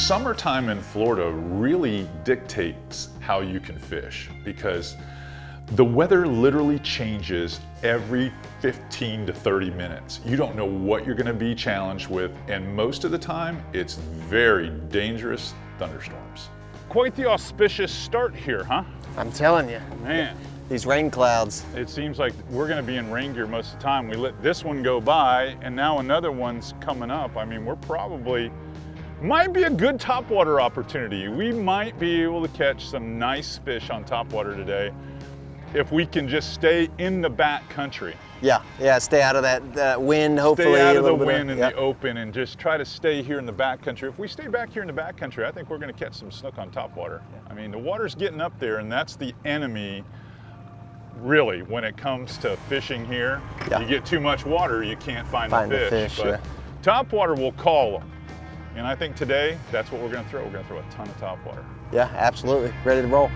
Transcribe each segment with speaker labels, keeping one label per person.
Speaker 1: Summertime in Florida really dictates how you can fish because the weather literally changes every 15 to 30 minutes. You don't know what you're gonna be challenged with, and most of the time, it's very dangerous thunderstorms. Quite the auspicious start here, huh?
Speaker 2: I'm telling you.
Speaker 1: Man.
Speaker 2: These rain clouds.
Speaker 1: It seems like we're gonna be in rain gear most of the time. We let this one go by, and now another one's coming up. I mean, we're probably, might be a good topwater opportunity. We might be able to catch some nice fish on topwater today if we can just stay in the back country.
Speaker 2: Yeah, stay out of that wind, hopefully.
Speaker 1: Stay out of the wind in the open and just try to stay here in the back country. If we stay back here in the back country, I think we're gonna catch some snook on topwater. I mean, the water's getting up there, and that's the enemy, really, when it comes to fishing here. You get too much water, you can't find the fish. But topwater will call them. And I think today, that's what we're gonna throw. We're gonna throw a ton of topwater.
Speaker 2: Yeah, absolutely. Ready to roll.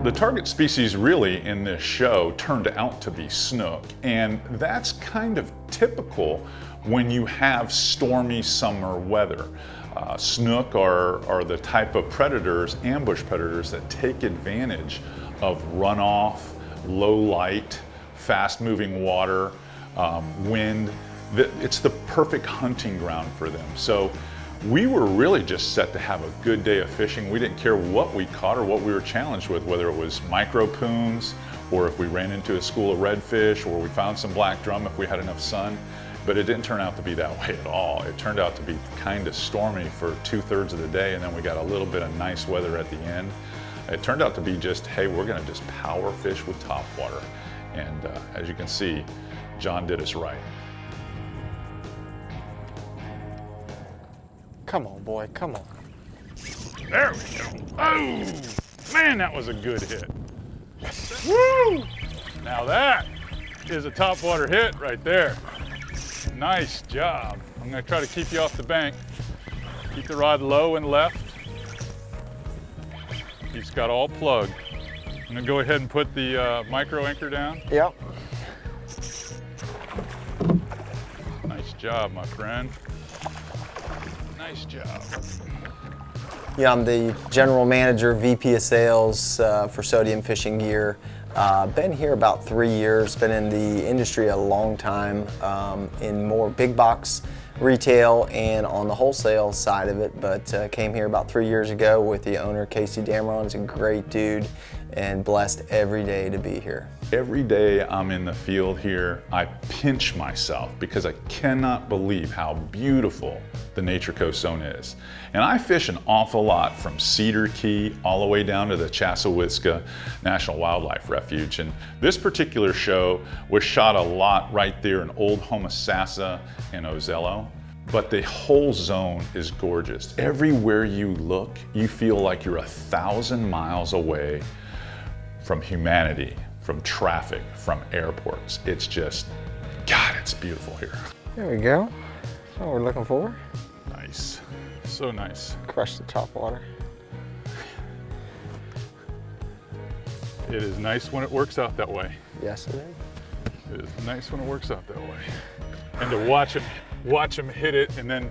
Speaker 1: The target species really in this show turned out to be snook, and that's kind of typical when you have stormy summer weather. Snook are the type of predators, ambush predators, that take advantage of runoff, low light, fast moving water, wind. It's the perfect hunting ground for them. So we were really just set to have a good day of fishing. We didn't care what we caught or what we were challenged with, whether it was micro poons, or if we ran into a school of redfish, or we found some black drum if we had enough sun. But it didn't turn out to be that way at all. It turned out to be kind of stormy for 2/3 of the day, and then we got a little bit of nice weather at the end. It turned out to be just, hey, we're gonna just power fish with topwater. And as you can see, John did us right.
Speaker 2: Come on, boy, come on.
Speaker 1: There we go. Oh, man, that was a good hit. Woo! Now that is a topwater hit right there. Nice job. I'm gonna try to keep you off the bank. Keep the rod low and left. He's got all plugged. I'm gonna go ahead and put the micro anchor down.
Speaker 2: Yep.
Speaker 1: Nice job, my friend. Nice job.
Speaker 2: Yeah, I'm the general manager, VP of sales for Sodium Fishing Gear. Been here about 3 years, been in the industry a long time, in more big box retail and on the wholesale side of it, but came here about 3 years ago with the owner, Casey Dameron. He's a great dude and blessed every day to be here.
Speaker 1: Every day I'm in the field here, I pinch myself because I cannot believe how beautiful the Nature Coast Zone is. And I fish an awful lot from Cedar Key all the way down to the Chassahowitzka National Wildlife Refuge. And this particular show was shot a lot right there in Old Homosassa and Ozello. But the whole zone is gorgeous. Everywhere you look, you feel like you're 1,000 miles away from humanity, from traffic, from airports. It's just, God, it's beautiful here.
Speaker 2: There we go. That's what we're looking for.
Speaker 1: Nice, so nice.
Speaker 2: Crush the topwater.
Speaker 1: It is nice when it works out that way.
Speaker 2: Yes, it is.
Speaker 1: It is nice when it works out that way. And to watch him hit it, and then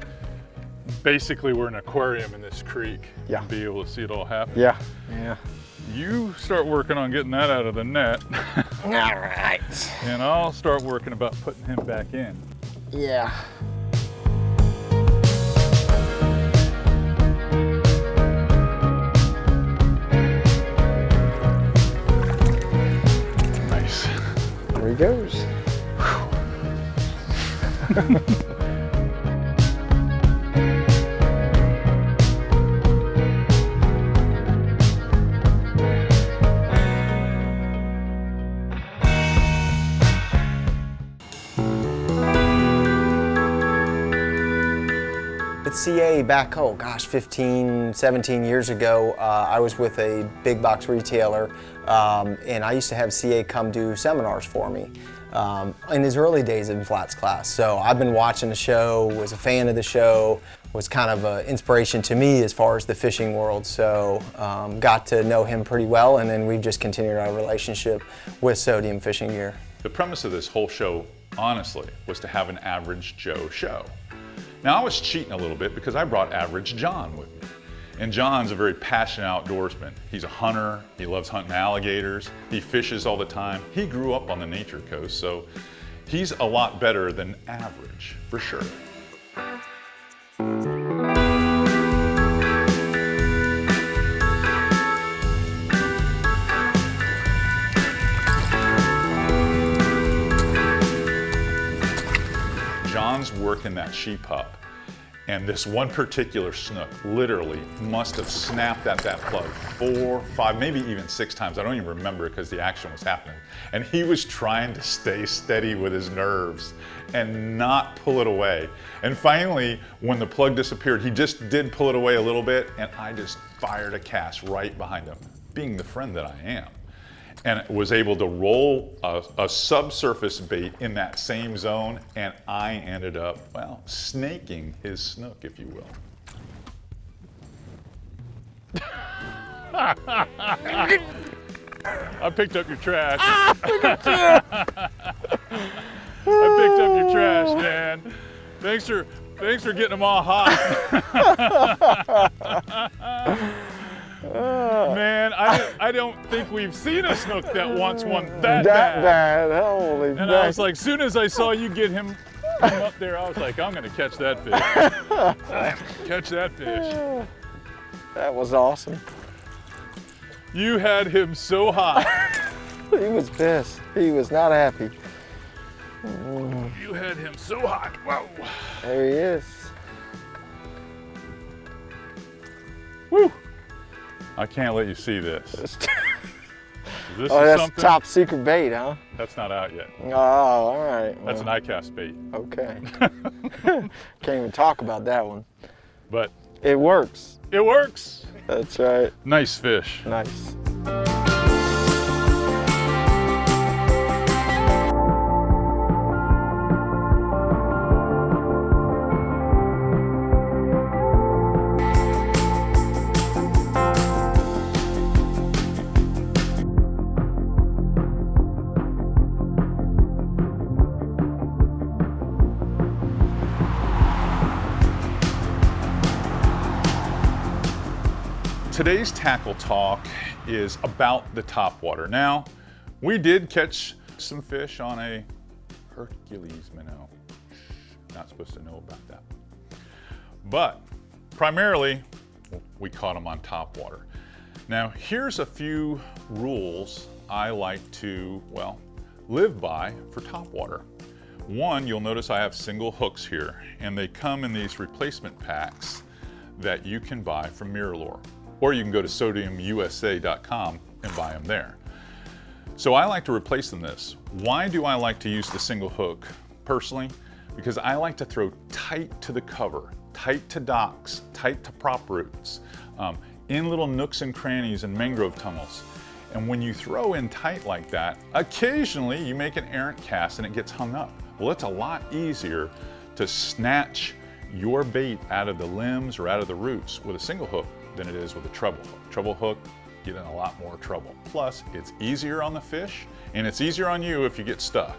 Speaker 1: basically we're in an aquarium in this creek.
Speaker 2: Yeah.
Speaker 1: And be able to see it all happen.
Speaker 2: Yeah, yeah.
Speaker 1: You start working on getting that out of the net.
Speaker 2: All right.
Speaker 1: And I'll start working about putting him back in.
Speaker 2: Yeah.
Speaker 1: Nice.
Speaker 2: There he goes. At CA back, oh gosh, 15, 17 years ago, I was with a big box retailer, and I used to have CA come do seminars for me in his early days in FlatsClass. So I've been watching the show, was a fan of the show, was kind of an inspiration to me as far as the fishing world. So got to know him pretty well, and then we've just continued our relationship with Sodium Fishing Gear.
Speaker 1: The premise of this whole show, honestly, was to have an Average Joe show. Now, I was cheating a little bit because I brought Average John with me. And John's a very passionate outdoorsman. He's a hunter, he loves hunting alligators, he fishes all the time. He grew up on the Nature Coast, so he's a lot better than average, for sure. John's working that sheep hup, and this one particular snook literally must have snapped at that plug 4, 5, maybe even 6 times. I don't even remember because the action was happening. And he was trying to stay steady with his nerves and not pull it away. And finally, when the plug disappeared, he just did pull it away a little bit, and I just fired a cast right behind him, being the friend that I am. And was able to roll a subsurface bait in that same zone, and I ended up, well, snaking his snook, if you will. I picked up your trash. I picked up your trash, man. Thanks for getting them all hot. Man, I don't think we've seen a snook that wants one that bad.
Speaker 2: Holy
Speaker 1: And I was like, soon as I saw you get him up there, I was like, I'm gonna catch that fish. Catch that fish.
Speaker 2: That was awesome.
Speaker 1: You had him so hot.
Speaker 2: He was pissed. He was not happy.
Speaker 1: You had him so hot. Whoa.
Speaker 2: There he is.
Speaker 1: Woo. I can't let you see this.
Speaker 2: That's top secret bait, huh?
Speaker 1: That's not out yet.
Speaker 2: Oh, all right.
Speaker 1: That's an iCast bait.
Speaker 2: Okay. Can't even talk about that one.
Speaker 1: But
Speaker 2: it works.
Speaker 1: It works.
Speaker 2: That's right.
Speaker 1: Nice fish.
Speaker 2: Nice.
Speaker 1: Today's tackle talk is about the topwater. Now, we did catch some fish on a Hercules minnow. Not supposed to know about that one. But primarily, we caught them on topwater. Now, here's a few rules I like to, well, live by for topwater. One, you'll notice I have single hooks here, and they come in these replacement packs that you can buy from MirrorLure. Or you can go to sodiumusa.com and buy them there. So I like to replace them this. Why do I like to use the single hook personally? Because I like to throw tight to the cover, tight to docks, tight to prop roots, in little nooks and crannies and mangrove tunnels. And when you throw in tight like that, occasionally you make an errant cast and it gets hung up. Well, it's a lot easier to snatch your bait out of the limbs or out of the roots with a single hook than it is with a treble hook. Treble hook, get in a lot more trouble. Plus, it's easier on the fish, and it's easier on you if you get stuck.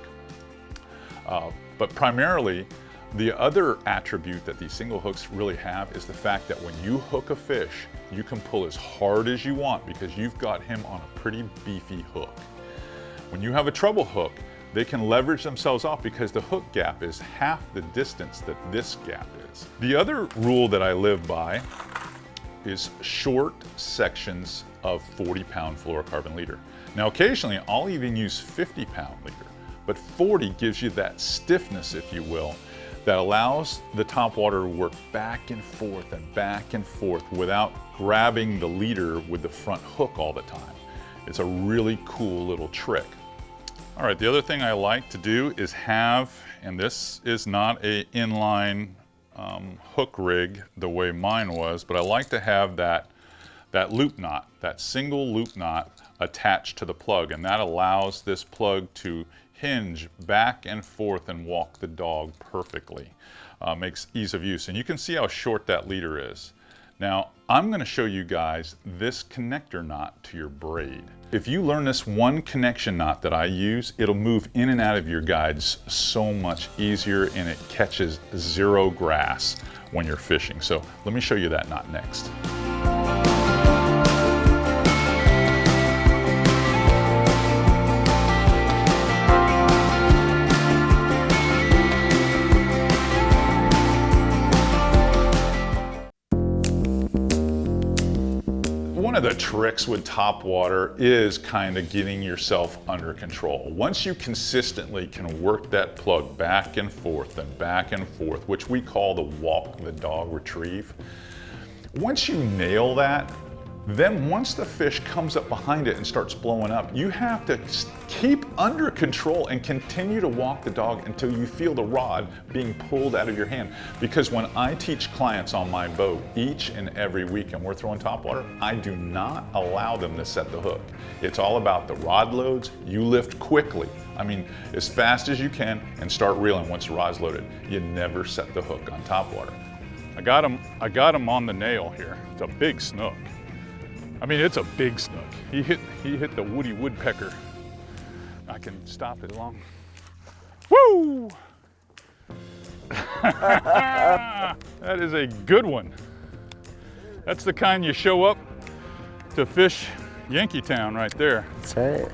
Speaker 1: But primarily, the other attribute that these single hooks really have is the fact that when you hook a fish, you can pull as hard as you want because you've got him on a pretty beefy hook. When you have a treble hook, they can leverage themselves off because the hook gap is half the distance that this gap is. The other rule that I live by is short sections of 40-pound fluorocarbon leader. Now, occasionally, I'll even use 50-pound leader, but 40 gives you that stiffness, if you will, that allows the topwater to work back and forth without grabbing the leader with the front hook all the time. It's a really cool little trick. All right, the other thing I like to do is have, and this is not an inline hook rig the way mine was, but I like to have that loop knot, that single loop knot attached to the plug, and that allows this plug to hinge back and forth and walk the dog perfectly. Makes ease of use, and you can see how short that leader is. Now, I'm going to show you guys this connector knot to your braid. If you learn this one connection knot that I use, it'll move in and out of your guides so much easier, and it catches zero grass when you're fishing. So let me show you that knot next. One of the tricks with Topwater is kind of getting yourself under control. Once you consistently can work that plug back and forth, which we call the walk the dog retrieve, once you nail that, then once the fish comes up behind it and starts blowing up, you have to keep under control and continue to walk the dog until you feel the rod being pulled out of your hand. Because when I teach clients on my boat each and every week and we're throwing Topwater, I do not allow them to set the hook. It's all about the rod loads. You lift quickly, I mean as fast as you can, and start reeling once the rod's loaded. You never set the hook on Topwater. I got him on the nail here. It's a big snook. I mean, it's a big snook. He hit the woody woodpecker. I can stop it long. Woo! That is a good one. That's the kind you show up to fish Yankeetown right there.
Speaker 2: That's right.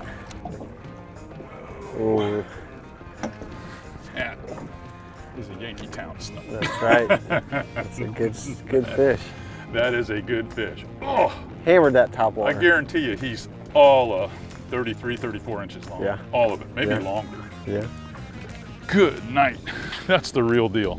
Speaker 2: Ooh.
Speaker 1: Yeah, he's a Yankeetown snook.
Speaker 2: That's right. That's a good fish.
Speaker 1: That is a good fish. Oh!
Speaker 2: Hammered that Topwater.
Speaker 1: I guarantee you he's all 33, 34 inches long.
Speaker 2: Yeah.
Speaker 1: All of it, maybe
Speaker 2: Yeah.
Speaker 1: longer.
Speaker 2: Yeah.
Speaker 1: Good night. That's the real deal.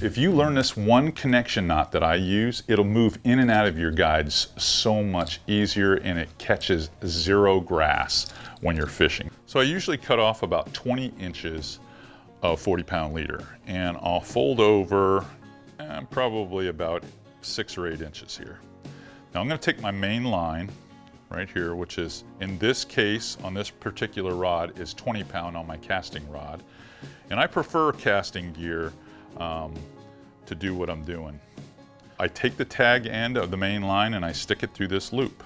Speaker 1: If you learn this one connection knot that I use, it'll move in and out of your guides so much easier, and it catches zero grass when you're fishing. So I usually cut off about 20 inches of 40-pound leader, and I'll fold over probably about 6 or 8 inches here. Now I'm going to take my main line right here, which is, in this case, on this particular rod, is 20-pound on my casting rod. And I prefer casting gear to do what I'm doing. I take the tag end of the main line and I stick it through this loop.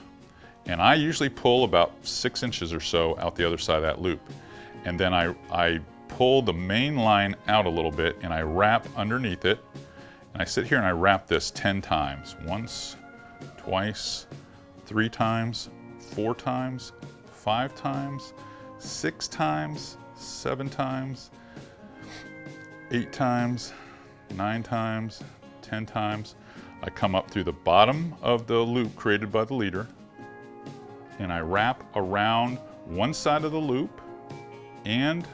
Speaker 1: And I usually pull about 6 inches or so out the other side of that loop. And then I pull the main line out a little bit and I wrap underneath it. And I sit here and I wrap this 10 times. Once, twice, 3 times, 4 times, 5 times, 6 times, 7 times, 8 times, 9 times, 10 times. I come up through the bottom of the loop created by the leader, and I wrap around one side of the loop and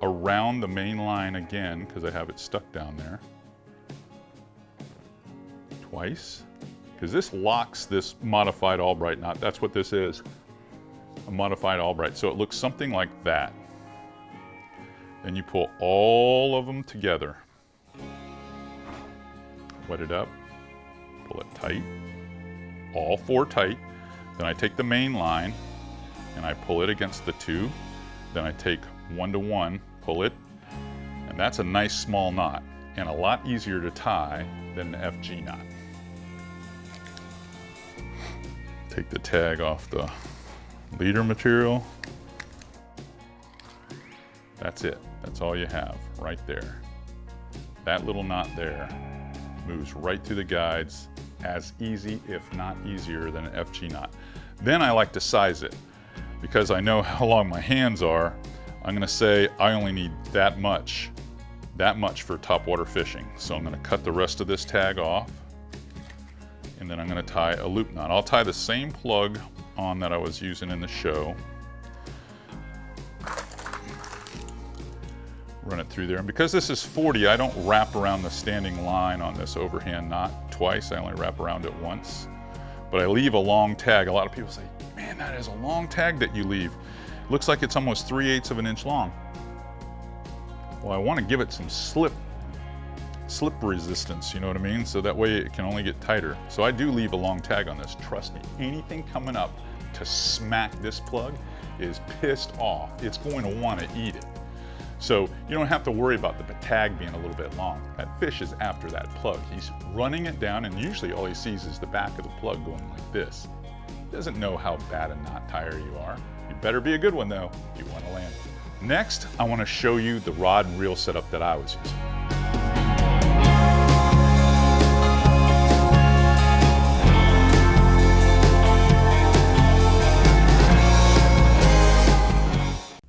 Speaker 1: around the main line again, because I have it stuck down there. Twice, because this locks this modified Albright knot. That's what this is, a modified Albright. So it looks something like that. Then you pull all of them together. Wet it up, pull it tight, all 4 tight. Then I take the main line and I pull it against the 2. Then I take 1 to 1, pull it, and that's a nice small knot and a lot easier to tie than the FG knot. Take the tag off the leader material. That's it. That's all you have right there. That little knot there moves right through the guides, as easy, if not easier, than an FG knot. Then I like to size it. Because I know how long my hands are, I'm gonna say I only need that much for topwater fishing. So I'm gonna cut the rest of this tag off, and then I'm gonna tie a loop knot. I'll tie the same plug on that I was using in the show. run it through there. And because this is 40, I don't wrap around the standing line on this overhand knot twice. I only wrap around it once. But I leave a long tag. A lot of people say, man, that is a long tag that you leave. Looks like it's almost 3/8 of an inch long. Well, I want to give it some slip resistance, you know what I mean? So that way it can only get tighter. So I do leave a long tag on this. Trust me, anything coming up to smack this plug is pissed off. It's going to want to eat it. So you don't have to worry about the tag being a little bit long. That fish is after that plug. He's running it down, and usually all he sees is the back of the plug going like this. He doesn't know how bad a knot tire you are. You better be a good one though, if you want to land it. Next, I want to show you the rod and reel setup that I was using.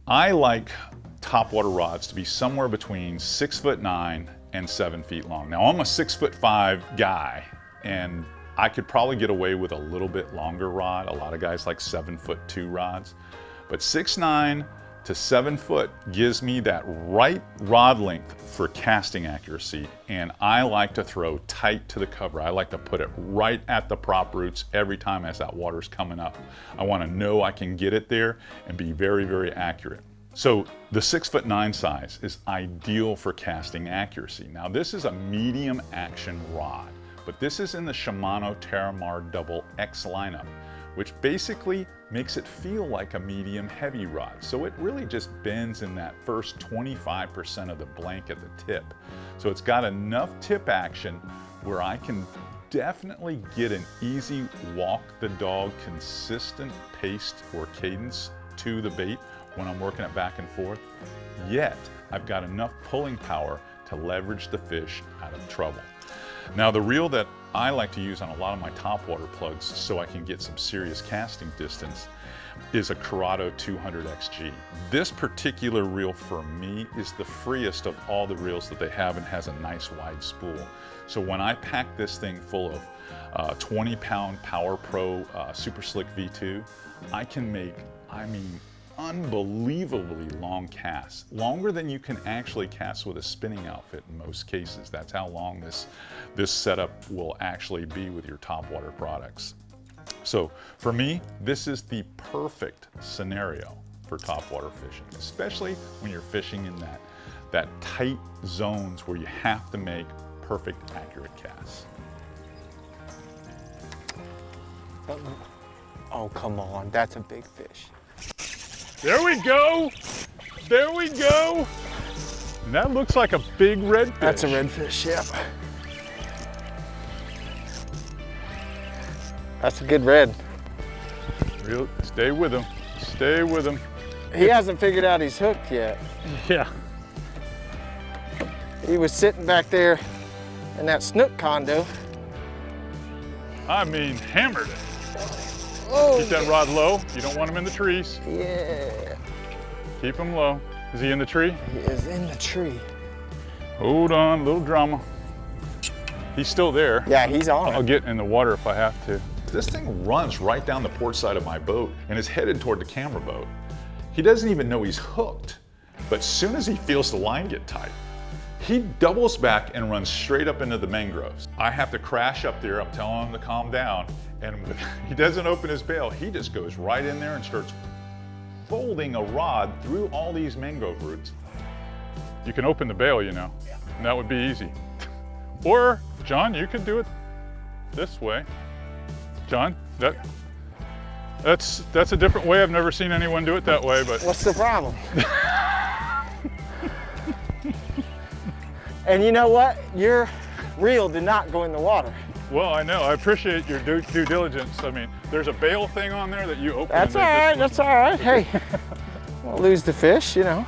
Speaker 1: I like topwater rods to be somewhere between 6'9" and 7 feet long. Now I'm a 6'5" guy, and I could probably get away with a little bit longer rod. A lot of guys like 7'2" rods, but 6'9" to 7 foot gives me that right rod length for casting accuracy, and I like to throw tight to the cover. I like to put it right at the prop roots every time as that water's coming up. I want to know I can get it there and be very, very accurate. So the 6'9" size is ideal for casting accuracy. Now this is a medium action rod, but this is in the Shimano Terramar Double X lineup, which basically makes it feel like a medium heavy rod. So it really just bends in that first 25% of the blank at the tip. So it's got enough tip action where I can definitely get an easy walk the dog consistent pace or cadence to the bait when I'm working it back and forth, yet I've got enough pulling power to leverage the fish out of trouble. Now the reel that I like to use on a lot of my topwater plugs so I can get some serious casting distance is a Curado 200 XG. This particular reel for me is the freest of all the reels that they have and has a nice wide spool. So when I pack this thing full of 20-pound Power Pro Super Slick V2, I can make, unbelievably long casts, longer than you can actually cast with a spinning outfit in most cases. That's how long this setup will actually be with your topwater products. So for me, this is the perfect scenario for topwater fishing, especially when you're fishing in that tight zones where you have to make perfect, accurate casts.
Speaker 2: Oh, come on, that's a big fish.
Speaker 1: There we go. There we go. And that looks like a big redfish.
Speaker 2: That's a redfish, yep. That's a good red.
Speaker 1: Stay with him. Stay with him.
Speaker 2: He hasn't figured out he's hooked yet.
Speaker 1: Yeah.
Speaker 2: He was sitting back there in that Snook condo.
Speaker 1: I mean, hammered it.
Speaker 2: Oh,
Speaker 1: Keep that rod low. You don't want him in the trees.
Speaker 2: yeah.
Speaker 1: Keep him low. Is he in the tree?
Speaker 2: He is in the tree.
Speaker 1: Hold on, little drama. He's still there.
Speaker 2: Yeah, he's on.
Speaker 1: I'll get in the water if I have to. This thing runs right down the port side of my boat and is headed toward the camera boat. He doesn't even know he's hooked, but as soon as he feels the line get tight, he doubles back and runs straight up into the mangroves. I have to crash up there. I'm telling him to calm down, and he doesn't open his bail. He just goes right in there and starts folding a rod through all these mangrove roots. You can open the bail, you know, and that would be easy. Or, John, you could do it this way. John, that's a different way. I've never seen anyone do it that way, but.
Speaker 2: What's the problem? And you know what? Your reel did not go in the water.
Speaker 1: Well, I know. I appreciate your due diligence. I mean, there's a bail thing on there that you open.
Speaker 2: That's all right. That's all right. Hey, won't lose the fish, you know.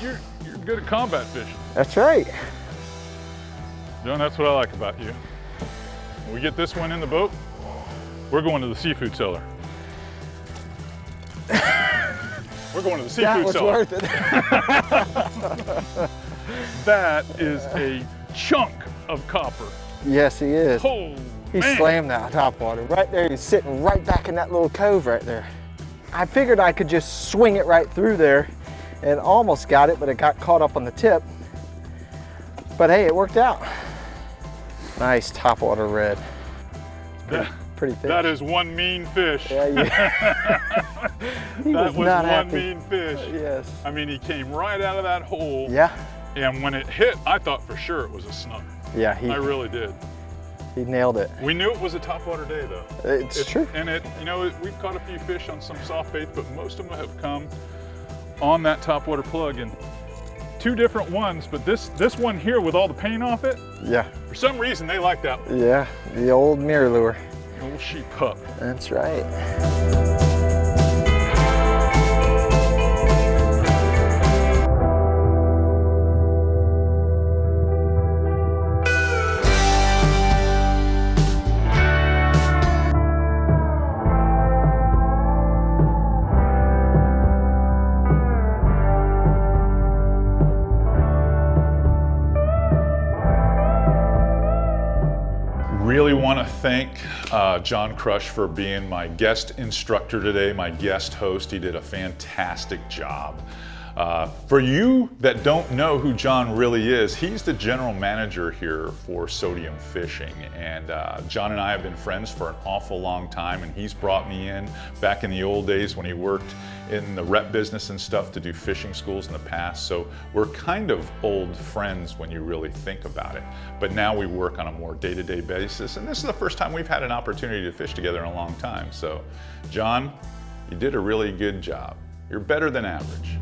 Speaker 1: You're good at combat fishing.
Speaker 2: That's right.
Speaker 1: John, that's what I like about you. When we get this one in the boat, we're going to the seafood cellar. We're going to the seafood cellar.
Speaker 2: That was worth it.
Speaker 1: That is a chunk of copper.
Speaker 2: Yes, he is.
Speaker 1: Oh,
Speaker 2: He
Speaker 1: man.
Speaker 2: slammed that topwater right there. He's sitting right back in that little cove right there. I figured I could just swing it right through there
Speaker 3: and almost got it, but it got caught up on the tip. But hey, it worked out. Nice topwater red. Pretty fish.
Speaker 1: That is one mean fish.
Speaker 3: Yeah, he
Speaker 1: that was
Speaker 3: not
Speaker 1: one
Speaker 3: happy.
Speaker 1: mean fish.
Speaker 3: Yes.
Speaker 1: I mean, he came right out of that hole.
Speaker 3: Yeah.
Speaker 1: And when it hit, I thought for sure it was a snook.
Speaker 3: Yeah,
Speaker 1: I really did.
Speaker 3: He nailed it.
Speaker 1: We knew it was a topwater day though.
Speaker 3: It's true.
Speaker 1: And you know, we've caught a few fish on some soft bait, but most of them have come on that topwater plug, and two different ones, but this one here with all the paint off it,
Speaker 3: Yeah.
Speaker 1: for some reason they like that one.
Speaker 3: Yeah, the old mirror lure.
Speaker 1: The old sheep pup.
Speaker 3: That's right.
Speaker 1: Really want to thank John Kruesh for being my guest instructor today, my guest host. He did a fantastic job. For you that don't know who John really is, he's the general manager here for Sodium Fishing. And John and I have been friends for an awful long time, and he's brought me in back in the old days when he worked in the rep business and stuff to do fishing schools in the past. So we're kind of old friends when you really think about it. But now we work on a more day-to-day basis, and this is the first time we've had an opportunity to fish together in a long time. So John, you did a really good job. You're better than average.